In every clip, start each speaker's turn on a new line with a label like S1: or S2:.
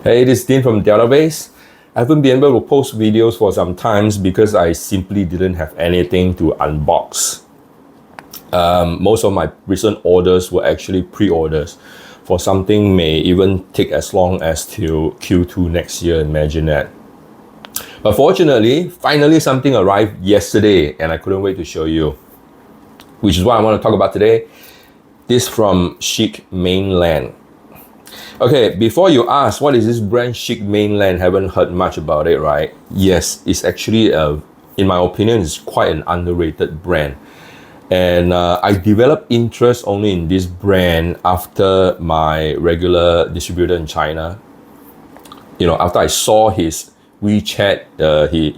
S1: Hey, this is Dean from Database. I haven't been able to post videos for some times because I simply didn't have anything to unbox. Most of my recent orders were actually pre-orders for something may even take as long as till Q2 next year, imagine that. But fortunately, finally something arrived yesterday and I couldn't wait to show you, which is what I want to talk about today. This from Sheik Mainland. Okay, before you ask, what is this brand Sheik Mainland? Haven't heard much about it, right? Yes, it's actually, in my opinion, it's quite an underrated brand. And I developed interest only in this brand after my regular distributor in China. After I saw his WeChat, he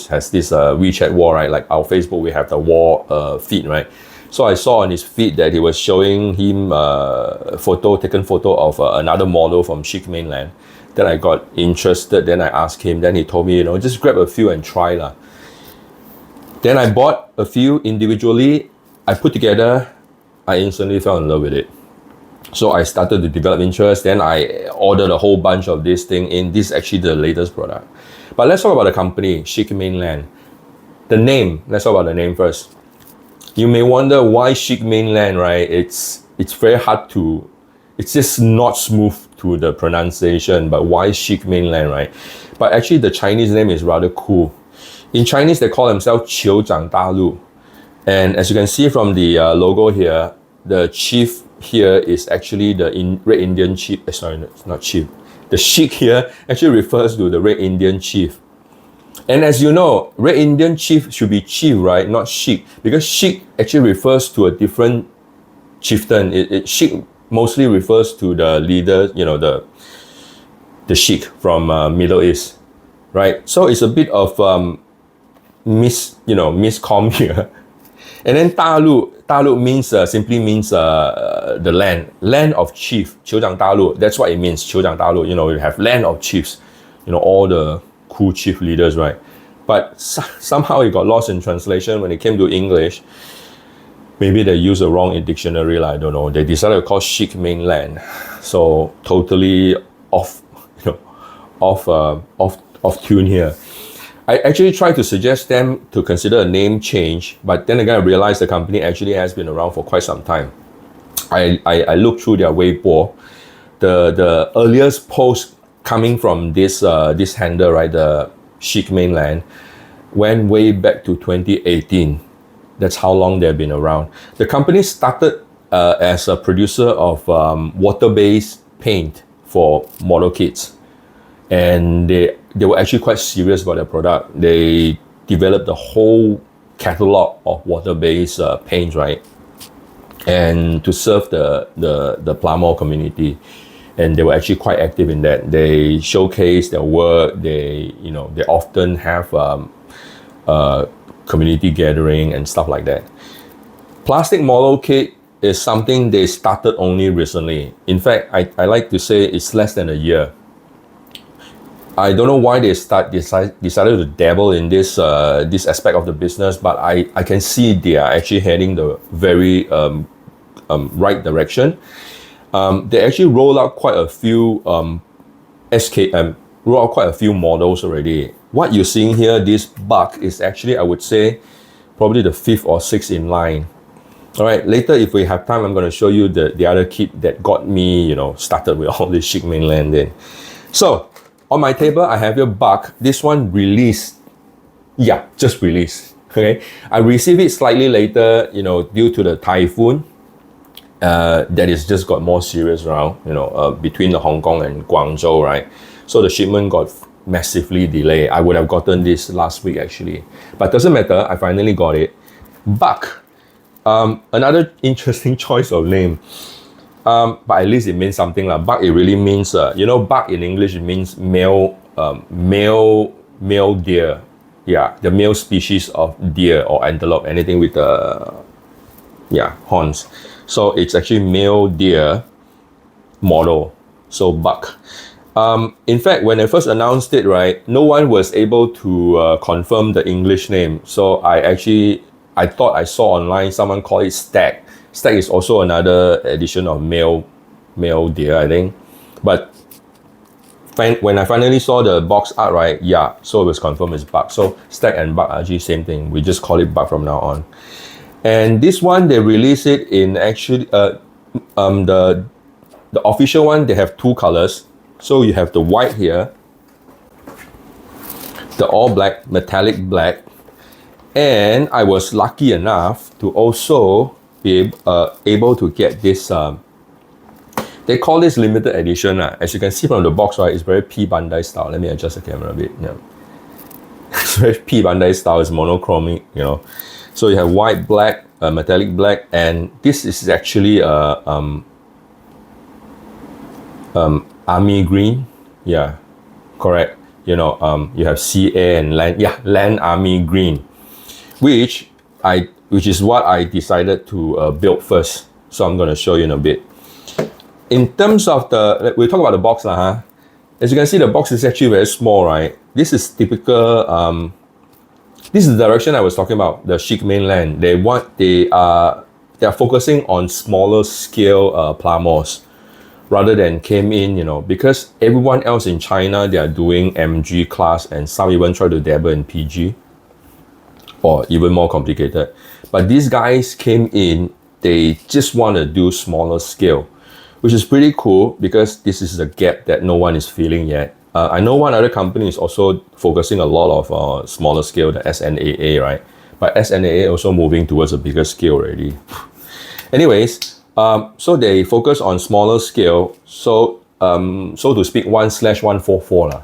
S1: has this WeChat wall, right? Like our Facebook, we have the wall feed, right? So I saw on his feed that he was showing him taken photo of another model from Sheik Mainland. Then I got interested. Then I asked him. Then he told me, just grab a few and try lah. Then I bought a few individually. I put together. I instantly fell in love with it. So I started to develop interest. Then I ordered a whole bunch of this thing in. This is actually the latest product. But let's talk about the company, Sheik Mainland. The name. Let's talk about the name first. You may wonder why Sheik Mainland, right? It's very hard to, it's just not smooth to the pronunciation, but why Sheik Mainland, right? But actually the Chinese name is rather cool. In Chinese, they call themselves Qiuzhang Dalu. And as you can see from the logo here, the chief here is actually the Red Indian chief. Sorry, it's not chief. The Sheik here actually refers to the Red Indian chief. And as you know, Red Indian chief should be chief, right? Not Sheik. Because Sheik actually refers to a different chieftain. Sheik mostly refers to the leader, the Sheik from Middle East, right? So it's a bit of miscom here. And then Dalu means simply means the land of chief. Qiuzhang Dalu. That's what it means. Qiuzhang Dalu. You have land of chiefs. All the cool chief leaders, right? But somehow it got lost in translation when it came to English. Maybe they used the wrong dictionary, I don't know. They decided to call Sheik Mainland. So totally off tune here. I actually tried to suggest them to consider a name change, but then again I realized the company actually has been around for quite some time. I looked through their Weibo. The earliest post coming from this handle, right, the Sheik Mainland, went way back to 2018. That's how long they've been around. The company started as a producer of water-based paint for model kits. And they were actually quite serious about their product. They developed the whole catalog of water-based paints, right? And to serve the plumber community. And they were actually quite active in that. They showcase their work. They often have community gathering and stuff like that. Plastic model kit is something they started only recently. In fact, I like to say it's less than a year. I don't know why they decided to dabble in this aspect of the business, but I can see they are actually heading the very right direction. They actually roll out quite a few models already. What you're seeing here, this BUCK, is actually, I would say, probably the 5th or 6th in line. All right, later if we have time, I'm going to show you the other kit that got me, started with all this Sheik Mainland in. So, on my table, I have your BUCK. This one released. Yeah, just released. Okay, I received it slightly later, due to the typhoon. That is just got more serious around, between the Hong Kong and Guangzhou, right? So the shipment got massively delayed. I would have gotten this last week actually, but doesn't matter. I finally got it. BUCK, another interesting choice of name. But at least it means something lah. BUCK, it really means, BUCK in English, it means male deer. Yeah, the male species of deer or antelope, anything with horns. So it's actually male deer model. So BUCK. In fact, when I first announced it, right, no one was able to confirm the English name. So I thought I saw online someone call it Stag. Stag is also another edition of male deer, I think. But when I finally saw the box art, right, yeah, so it was confirmed it's BUCK. So Stack and BUCK are actually same thing. We just call it BUCK from now on. And this one, they release it in actually, the official one, they have two colors. So you have the white here, the all black, metallic black. And I was lucky enough to also be able to get this, they call this limited edition. As you can see from the box, right, it's very P Bandai style. Let me adjust the camera a bit. Yeah. It's very P Bandai style, it's monochromic, you know. So you have white, black, metallic black, and this is actually army green. Yeah, correct. You know, you have sea, air, and land. Yeah, land army green, which is what I decided to build first. So I'm going to show you in a bit. In terms of we'll talk about the box now, huh? As you can see, the box is actually very small, right? This is typical, this is the direction I was talking about, the Sheik Mainland. They are focusing on smaller scale plumos rather than came in, you know, because everyone else in China, they are doing MG class, and some even try to dabble in PG or even more complicated. But these guys came in, they just want to do smaller scale, which is pretty cool because this is a gap that no one is feeling yet. I know one other company is also focusing a lot of smaller scale, the SNAA, right? But SNAA also moving towards a bigger scale already. Anyways, so they focus on smaller scale, so to speak, 1/144 lah.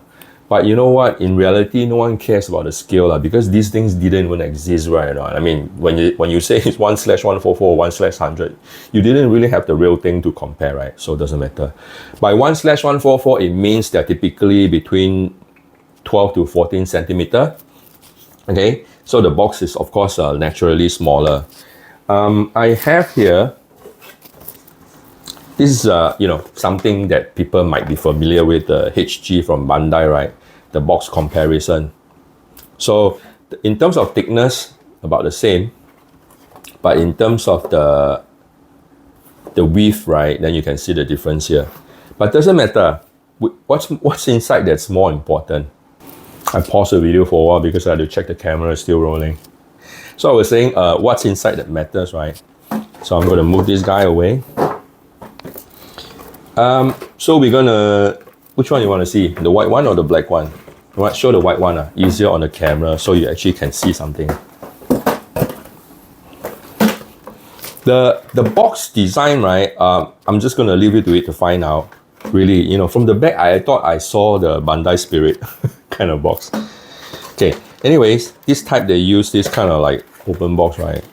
S1: But you know what? In reality, no one cares about the scale because these things didn't even exist, right? I mean, when you say it's 1/144, 1/100, you didn't really have the real thing to compare, right? So it doesn't matter. By 1/144, it means they're typically between 12 to 14 centimeter. Okay, so the box is of course naturally smaller. I have here. This is something that people might be familiar with, the HG from Bandai, right? The box comparison. So in terms of thickness, about the same. But in terms of the width, right, then you can see the difference here. But doesn't matter. What's inside that's more important. I paused the video for a while because I had to check the camera is still rolling. So I was saying what's inside that matters, right? So I'm going to move this guy away. So we're gonna, which one you want to see? The white one or the black one? You want to show the white one, easier on the camera so you actually can see something. The box design, right, I'm just gonna leave it to it to find out. Really, you know, from the back, I thought I saw the Bandai Spirit kind of box. Okay, anyways, this type, they use this kind of like open box, right?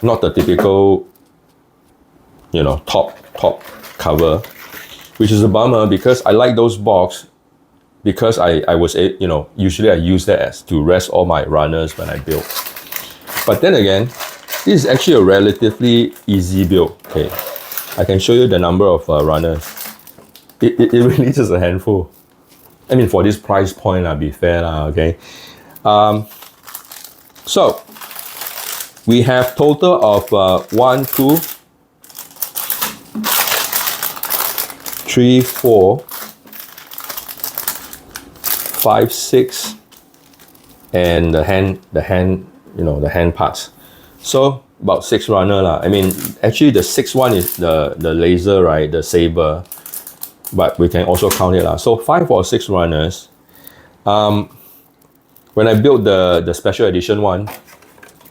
S1: Not the typical, you know, top cover, which is a bummer because I like those box because I was, you know, usually I use that as to rest all my runners when I build. But then again, this is actually a relatively easy build. Okay, I can show you the number of runners. It really is a handful. I mean, for this price point, I'll be fair, okay? So, we have total of 1, 2, 3, 4, 5, 6, and the hand, you know, the hand parts. So about 6 runner lah. I mean, actually the 6th one is the laser, right? The saber, but we can also count it lah. So 5 or 6 runners. When I built the special edition one,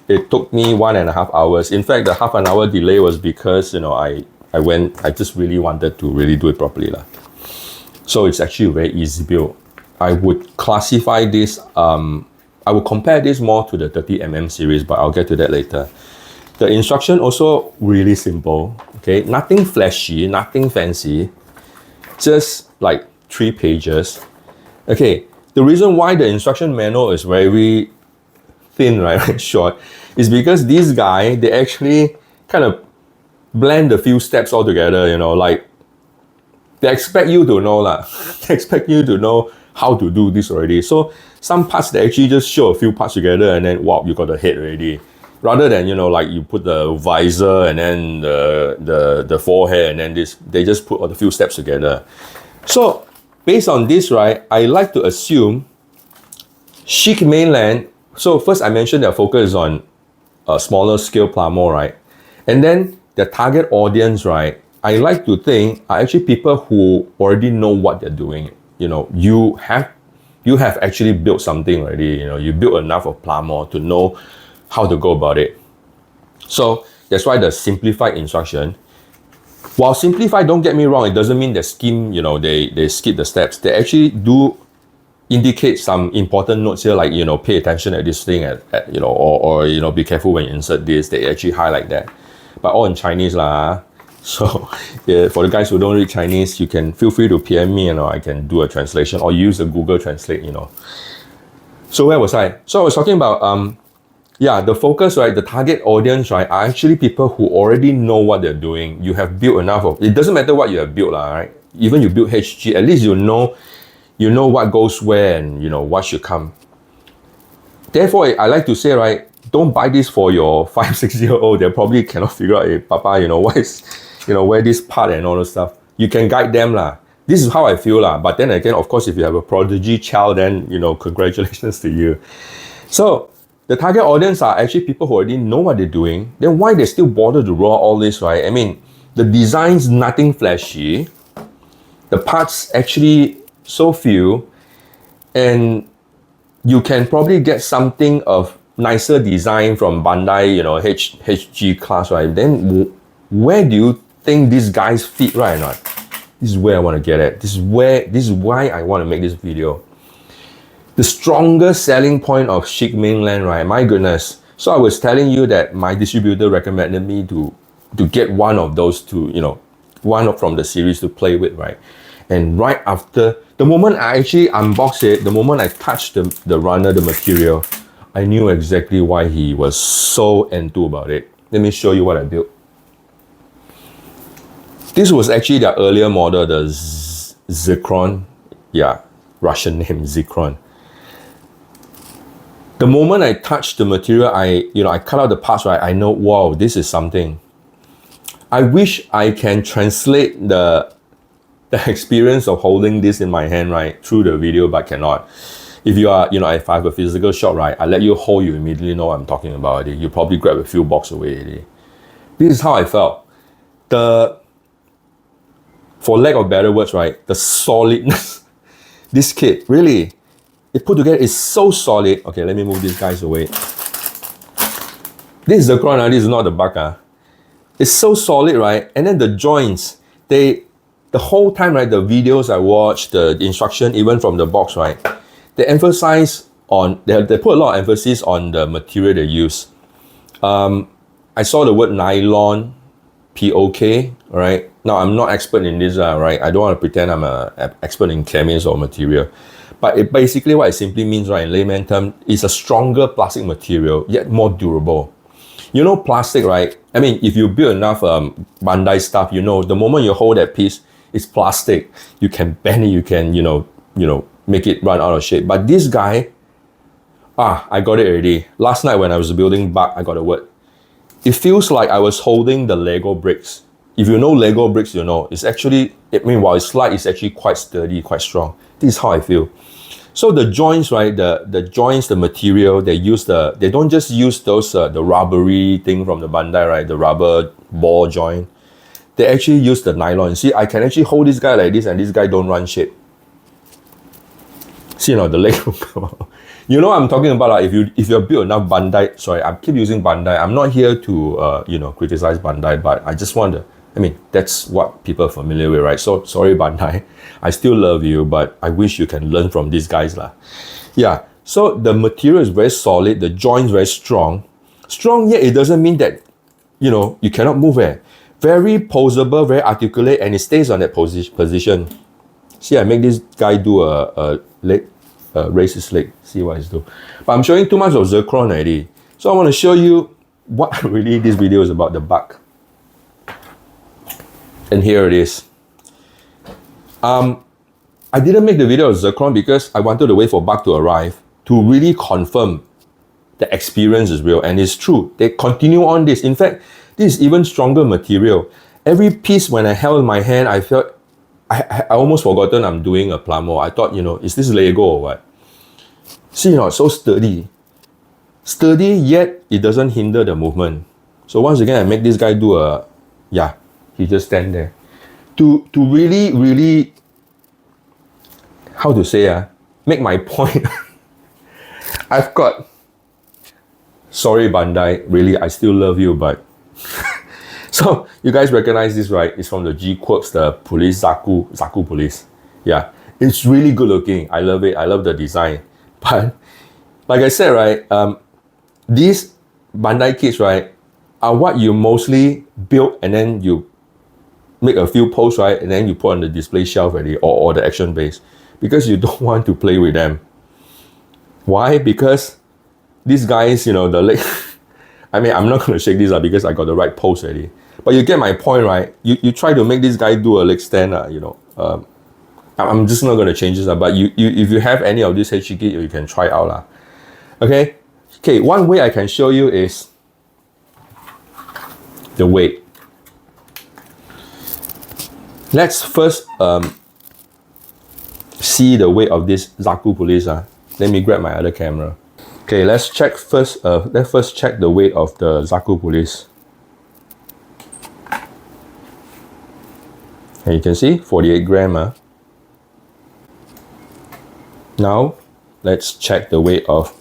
S1: it took me 1.5 hours. In fact, the half an hour delay was because, you know, I just really wanted to really do it properly lah. So it's actually a very easy build. I would classify this, I would compare this more to the 30mm series, but I'll get to that later. The instruction also really simple, okay? Nothing flashy, nothing fancy, just like 3 pages. Okay, the reason why the instruction manual is very thin, right, short, is because these guys, they actually kind of blend a few steps all together, you know, like they expect you to know lah. They expect you to know how to do this already. So some parts, they actually just show a few parts together and then wow, you got the head already. Rather than, you know, like you put the visor and then the forehead and then this, they just put all the few steps together. So based on this, right, I like to assume Sheik Mainland. So first I mentioned their focus is on a smaller scale plumber, right? And then the target audience, right, I like to think are actually people who already know what they're doing. You know, you have actually built something already. You know, you built enough of plumber to know how to go about it. So that's why the simplified instruction. While simplified, don't get me wrong, it doesn't mean they skim, you know, they skip the steps. They actually do indicate some important notes here, like, you know, pay attention at this thing, you know, or, you know, be careful when you insert this. They actually highlight that. But all in Chinese lah. So yeah, for the guys who don't read Chinese, you can feel free to PM me, you know, I can do a translation or use the Google Translate, you know. So where was I? So I was talking about, yeah, the focus, right, the target audience, right, are actually people who already know what they're doing. You have built enough of, it doesn't matter what you have built, right? Even you build HG, at least you know what goes where and, you know, what should come. Therefore, I like to say, right, don't buy this for your 5-6-year-old. They probably cannot figure out, hey, Papa, you know, what is, you know, where this part and all the stuff. You can guide them lah. This is how I feel lah. But then again, of course, if you have a prodigy child, then, you know, congratulations to you. So the target audience are actually people who already know what they're doing. Then why they still bother to roll all this, right? I mean, the design's nothing flashy. The parts actually so few, and you can probably get something of nicer design from Bandai, you know, HG class, right? Then where do you think these guys fit, right or not? This is where I want to get at. This is why I want to make this video. The strongest selling point of Sheik Mainland, right? My goodness. So I was telling you that my distributor recommended me to get one of those to, you know, one from the series to play with, right? And right after, the moment I actually unboxed it, the moment I touched the runner, the material, I knew exactly why he was so enthused about it. Let me show you what I built. This was actually the earlier model, the Zikron. Yeah, Russian name, Zikron. The moment I touched the material, I cut out the parts, right? I know, wow, this is something. I wish I can translate the experience of holding this in my hand, right, through the video, but cannot. If you are, you know, if I have a physical shop, right, I let you hold, you immediately know what I'm talking about. You probably grab a few boxes away. This is how I felt. For lack of better words, right, the solidness. This kit, really, it put together is so solid. Okay, let me move these guys away. This is the crown, this is not the BUCK. It's so solid, right? And then the joints, the whole time, right, the videos I watched, the instruction, even from the box, right, they emphasize on, they put a lot of emphasis on the material they use. I saw the word nylon, POK, right? Now, I'm not expert in this, right? I don't want to pretend I'm an expert in chemistry or material. But it basically, what it simply means, right, in layman term, is a stronger plastic material, yet more durable. You know, plastic, right? I mean, if you build enough Bandai stuff, you know, the moment you hold that piece, it's plastic. You can bend it, you can, you know, make it run out of shape. But this guy, I got it already. Last night when I was building BUCK, I got a word. It feels like I was holding the Lego bricks. If you know Lego bricks, you know, it's actually, I mean, while it's light, it's actually quite sturdy, quite strong. This is how I feel. So the joints, right, the joints, the material, they don't just use those, the rubbery thing from the Bandai, right, the rubber ball joint. They actually use the nylon. See, I can actually hold this guy like this and this guy don't run shape. See, you know, the leg will come out. You know what I'm talking about, like, if you're built enough Bandai, sorry, I keep using Bandai. I'm not here to, you know, criticize Bandai, but I just want to, I mean, that's what people are familiar with, right? So, sorry Bandai, I still love you, but I wish you can learn from these guys lah. Yeah, so the material is very solid, the joints very strong. Strong, yet it doesn't mean that, you know, you cannot move it. Very posable, very articulate, and it stays on that position. See, I make this guy do a leg, raise his leg, see what he's doing. But I'm showing too much of Zircon already. So I want to show you what really this video is about, the BUCK. And here it is. I didn't make the video of Zircon because I wanted to wait for BUCK to arrive to really confirm the experience is real, and it's true. They continue on this. In fact, this is even stronger material. Every piece when I held in my hand, I felt I almost forgotten I'm doing a plumber. I thought, is this Lego or what? See, it's so sturdy. Sturdy, yet it doesn't hinder the movement. So once again, I make this guy do he just stand there. To really, really, how to say, make my point. I've got, sorry Bandai, really, I still love you, but so you guys recognize this, right? It's from the G-Quirks, the police, Zaku police. Yeah, it's really good looking. I love it. I love the design. But like I said, right, these Bandai kits, right, are what you mostly build and then you make a few posts, right, and then you put on the display shelf already, or the action base, because you don't want to play with them. Why? Because these guys, the leg, I mean, I'm not going to shake this up because I got the right pose already. But you get my point, right? You try to make this guy do a leg stand, I'm just not going to change this up. But if you have any of this HG kit, you can try out. Okay, one way I can show you is the weight. Let's first see the weight of this Zaku police. Let me grab my other camera. Okay, let's check first. Let's first check the weight of the Zaku police. And you can see 48 gram. Now let's check the weight of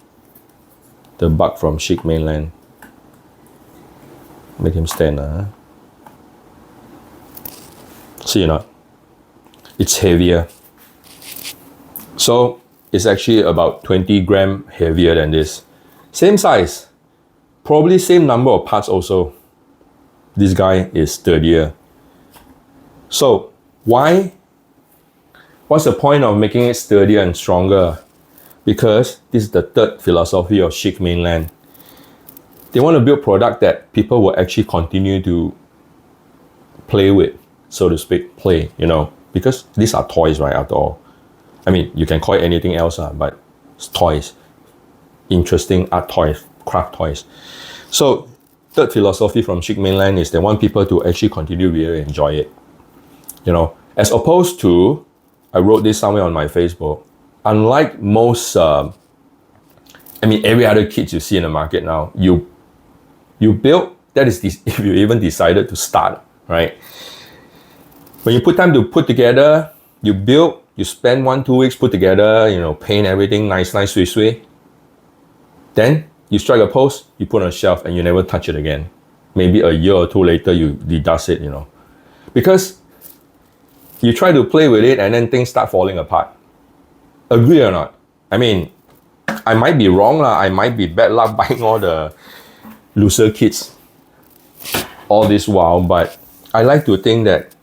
S1: the BUCK from Sheik Mainland. Make him stand. See, it's heavier. So it's actually about 20 gram heavier than this. Same size, probably same number of parts also. This guy is sturdier. So what's the point of making it sturdier and stronger? Because this is the third philosophy of Sheik Mainland. They want to build product that people will actually continue to play with, so to speak, because these are toys, right, after all. I mean, you can call it anything else, but it's toys. Interesting art toys, craft toys. So, third philosophy from Sheik Mainland is they want people to actually continue to really enjoy it. As opposed to, I wrote this somewhere on my Facebook, unlike most, every other kit you see in the market now, you build, that is this, if you even decided to start, right? When you put time to put together, you build, you spend 1-2 weeks put together, paint everything nice, sweet. Then you strike a pose, you put on a shelf, and you never touch it again. Maybe a year or two later, you dust it, because you try to play with it and then things start falling apart. Agree or not? I mean, I might be wrong, I might be bad luck buying all the looser kits all this while, but I like to think that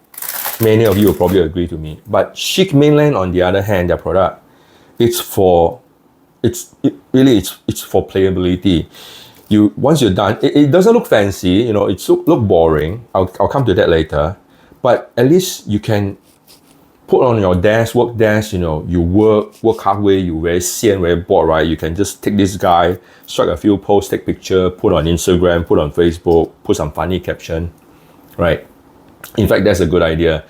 S1: many of you will probably agree to me. But Sheik Mainland, on the other hand, their product, it's for playability. Once you're done, it doesn't look fancy, it look boring. I'll come to that later. But at least you can put on your desk, work desk, you work halfway, you very bored, right? You can just take this guy, strike a few posts, take picture, put on Instagram, put on Facebook, put some funny caption, right? In fact, that's a good idea.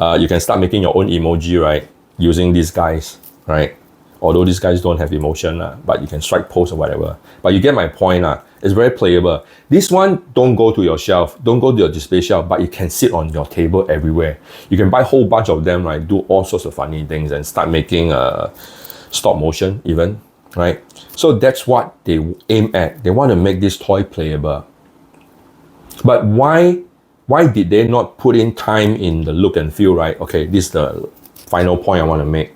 S1: You can start making your own emoji, right? Using these guys, right? Although these guys don't have emotion, but you can strike posts or whatever. But you get my point. It's very playable. This one, don't go to your shelf, don't go to your display shelf, but it can sit on your table everywhere. You can buy a whole bunch of them, right? Do all sorts of funny things and start making stop motion even, right? So that's what they aim at. They want to make this toy playable. But why did they not put in time in the look and feel, right? Okay, this is the final point I want to make.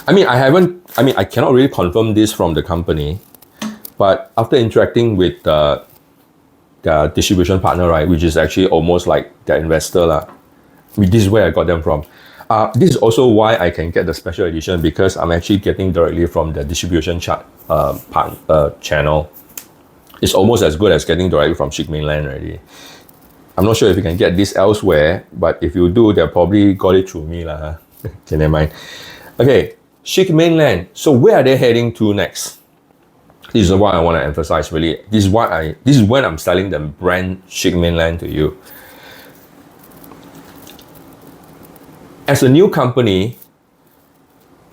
S1: I cannot really confirm this from the company, but after interacting with the distribution partner, right, which is actually almost like their investor, this is where I got them from. This is also why I can get the special edition, because I'm actually getting directly from the distribution channel. It's almost as good as getting directly from Sheik Mainland already. I'm not sure if you can get this elsewhere, but if you do, they'll probably got it through me. Okay, never mind. Okay, Sheik Mainland. So where are they heading to next? This is what I want to emphasize really. This is when I'm selling the brand Sheik Mainland to you. as a new company,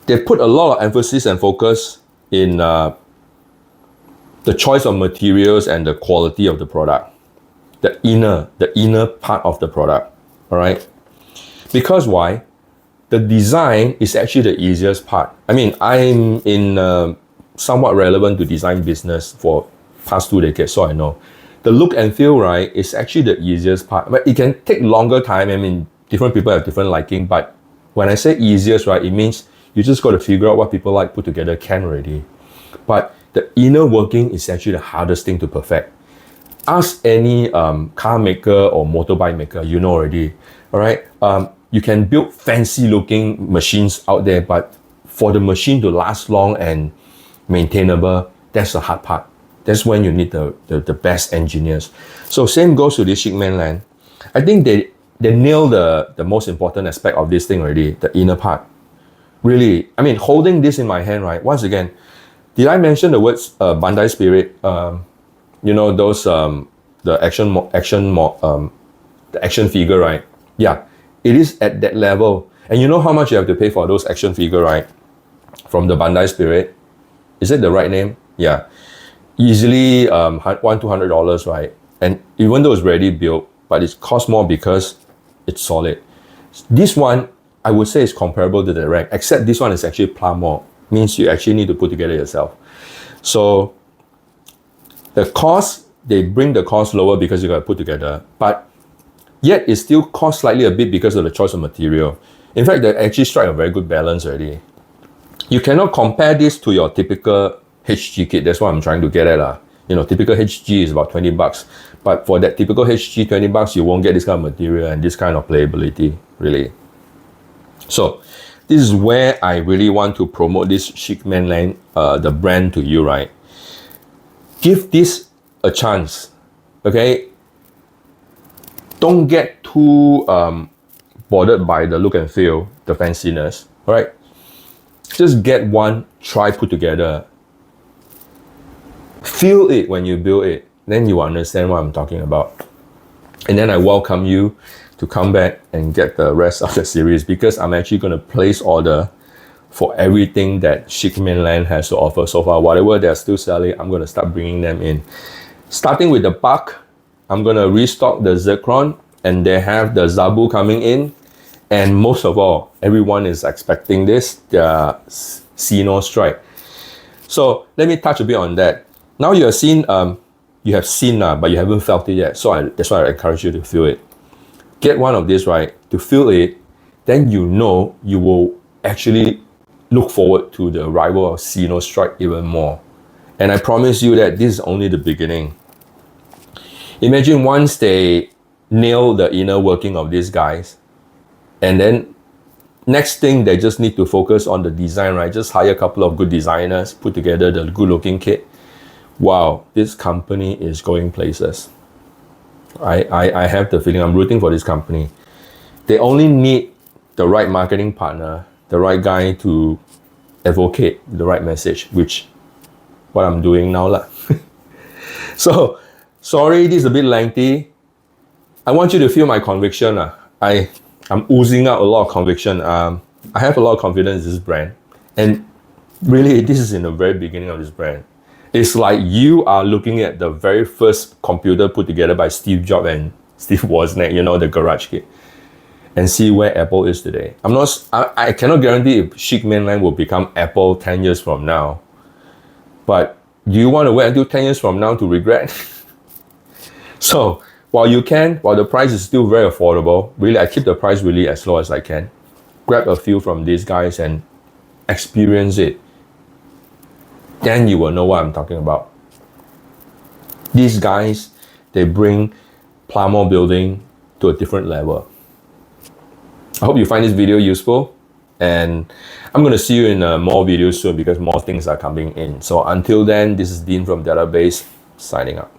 S1: they put a lot of emphasis and focus in the choice of materials and the quality of the product, the inner part of the product, all right? Because why? The design is actually the easiest part. I mean, I'm in somewhat relevant to design business for past 2 decades, so I know. The look and feel, right, is actually the easiest part. But it can take longer time. I mean, different people have different liking, but when I say easiest, right, it means you just got to figure out what people like, put together, can already. But the inner working is actually the hardest thing to perfect. Ask any car maker or motorbike maker, you know already, all right? You can build fancy looking machines out there, but for the machine to last long and maintainable, that's the hard part. That's when you need the best engineers. So same goes to this Sheik Mainland. I think they nail the most important aspect of this thing already, the inner part. Really, I mean, holding this in my hand, right? Once again, did I mention the words Bandai Spirit? You know, those the action figure, right? Yeah, it is at that level. And you know how much you have to pay for those action figure, right? From the Bandai Spirit. Is it the right name? Yeah. Easily $100-$200, right? And even though it's ready built, but it costs more because it's solid. This one, I would say, is comparable to the rack, except this one is actually plumb more. Means you actually need to put together yourself. So the cost, they bring the cost lower because you got to put together, but yet it still costs slightly a bit because of the choice of material. In fact, they actually strike a very good balance already. You cannot compare this to your typical HG kit. That's what I'm trying to get at. You know, typical HG is about $20. But for that typical HG, $20, you won't get this kind of material and this kind of playability, really. So this is where I really want to promote this Sheik Mainland, the brand, to you, right? Give this a chance, okay? Don't get too bothered by the look and feel, the fanciness, all right? Just get one, try, put together. Feel it when you build it, then you understand what I'm talking about. And then I welcome you to come back and get the rest of the series, because I'm actually going to place order for everything that Sheik Mainland has to offer so far. Whatever they're still selling, I'm going to start bringing them in. Starting with the BUCK, I'm going to restock the Zircon, and they have the Zabu coming in. And most of all, everyone is expecting this, the Sino Strike. So let me touch a bit on that. Now you have seen, but you haven't felt it yet. So that's why I encourage you to feel it. Get one of these, right? To feel it, then you know you will actually look forward to the arrival of Sino Strike even more. And I promise you that this is only the beginning. Imagine once they nail the inner working of these guys, and then next thing, they just need to focus on the design, right? Just hire a couple of good designers, put together the good looking kit. Wow, this company is going places. I have the feeling I'm rooting for this company. They only need the right marketing partner, the right guy to advocate the right message, which what I'm doing now lah. So, sorry, this is a bit lengthy. I want you to feel my conviction. I'm oozing out a lot of conviction. I have a lot of confidence in this brand. And really, this is in the very beginning of this brand. It's like you are looking at the very first computer put together by Steve Jobs and Steve Wozniak, you know, the garage kit, and see where Apple is today. I cannot guarantee if Sheik Mainland will become Apple 10 years from now. But do you want to wait until 10 years from now to regret? So, while the price is still very affordable, really, I keep the price really as low as I can. Grab a few from these guys and experience it. Then you will know what I'm talking about. These guys, they bring plumber building to a different level. I hope you find this video useful, and I'm going to see you in more videos soon because more things are coming in. So until then, this is Dean from Database, signing out.